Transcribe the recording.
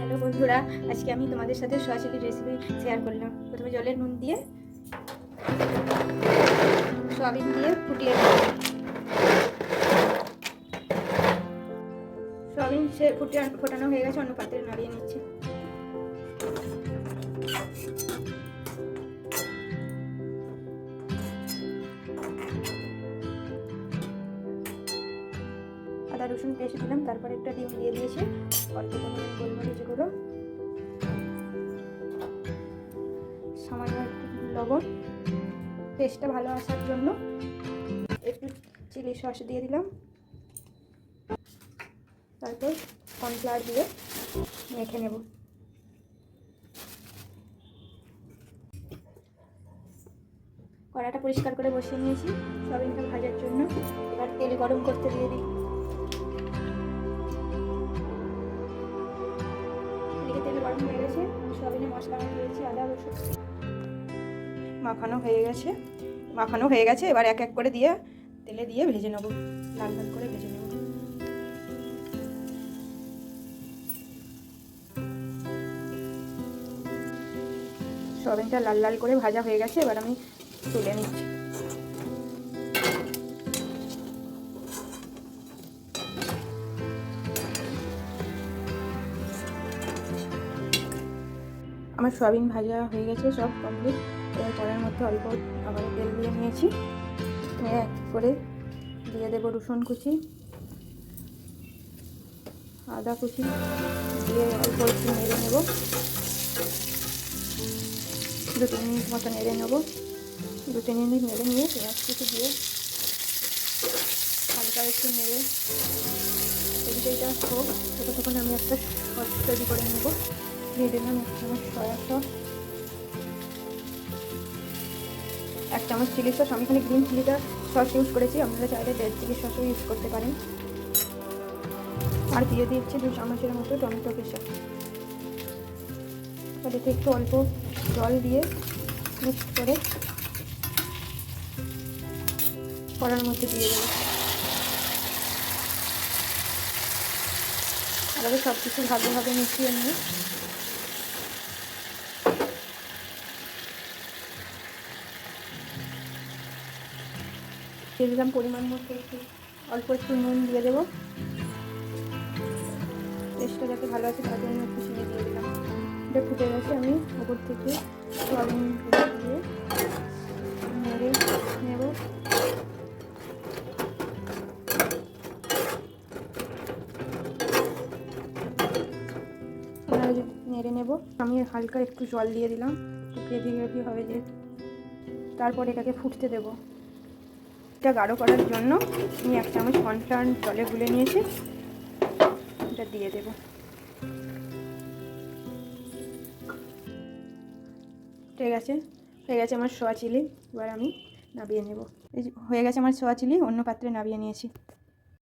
Hello বন্ধুরা, আজকে আমি তোমাদের সাথে সোয়া চিলির রেসিপি শেয়ার করলাম। প্রথমে জলে নুন দিয়ে সয়াবিন দিয়ে ফুটিয়ে নেব। সয়াবিন ফোটানো হয়ে গেছে, অন্য পাত্রে নাড়িয়ে নিচ্ছি। আদা রসুন পেস্ট দিলাম, তারপর একটা ডিম দিয়ে দিয়েছি, অল্প পরিমাণে গোলমরিচ গুঁড়ো, সামান্য একটু লবণ, টেস্টটা ভালো আসার জন্য একটু চিলি সস দিয়ে দিলাম, তারপর কর্নফ্লাওয়ার দিয়ে মেখে নেব। কড়াটা পরিষ্কার করে বসিয়ে নিয়েছি সয়াবিনটা ভাজার জন্য। এবার তেল গরম করতে দিয়ে দিই। এদিকে তেল গরম হয়ে গেছে, সয়াবিনে মশলা দিয়েছি, আদা রসুন মাখানো হয়ে গেছে। এবার এক এক করে দিয়ে তেলে দিয়ে ভেজে নেব, লাল লাল করে ভেজে নেব। সয়াবিনটা লাল লাল করে ভাজা হয়ে গেছে, এবার আমি তুলে নিচ্ছি। আমার সয়াবিন ভাজা হয়ে গেছে, সব কমপ্লিট। এবার কড়ার মধ্যে অল্প আবার তেল দিয়ে নিয়েছি। এক করে দিয়ে দেবো রসুন কুচি, আদা কুচি দিয়ে অল্প একটু নেড়ে নেব। 2-3 মিনিট মতো নেড়ে নেব। 2-3 মিনিট নেড়ে নিয়ে পেঁয়াজ কুচি দিয়ে হালকা একটু নেড়ে এটা হোক, ততক্ষণ আমি একটা সস তৈরি করে নেব। দিয়ে দিলাম 1 চামচ সয়া সস, 1 চামচ চিলি সস। আমি এখানে গ্রিন চিলিটা সস ইউজ করেছি, আপনারা চাইলে রেড চিলি সসও ইউজ করতে পারেন। আর দিয়ে দিচ্ছি 2 চামচের মতো টমেটো কেচাপ। এতে একটু অল্প জল দিয়ে মিক্স করে কড়ার মধ্যে দিয়ে দেবো। তারপরে সব কিছু ভালোভাবে মিশিয়ে নিয়ে দিয়ে দিলাম পরিমাণ মতো অল্প একটু নুন দিয়ে দেবো। টেস্টটা যাতে ভালো আছে তার জন্য একটু চিনি দিয়ে দিলাম। এটা ফুটে গেছে, আমি উপর থেকে সয়াবিন দিয়ে নেড়ে নেব। নেড়ে নেব। আমি হালকা একটু জল দিয়ে দিলাম, গ্রেভি গ্রেভি হবে যে। তারপর এটাকে ফুটতে দেব। এটা গাঢ় করার জন্য আমি 1 চামচ কর্নফ্লাওয়ার জলে গুলে নিয়েছি, এটা দিয়ে দেব। হয়ে গেছে আমার সোয়া চিলি। এবার আমি নামিয়ে নেব। হয়ে গেছে আমার সোয়া চিলি, অন্য পাত্রে নামিয়ে নিয়েছি।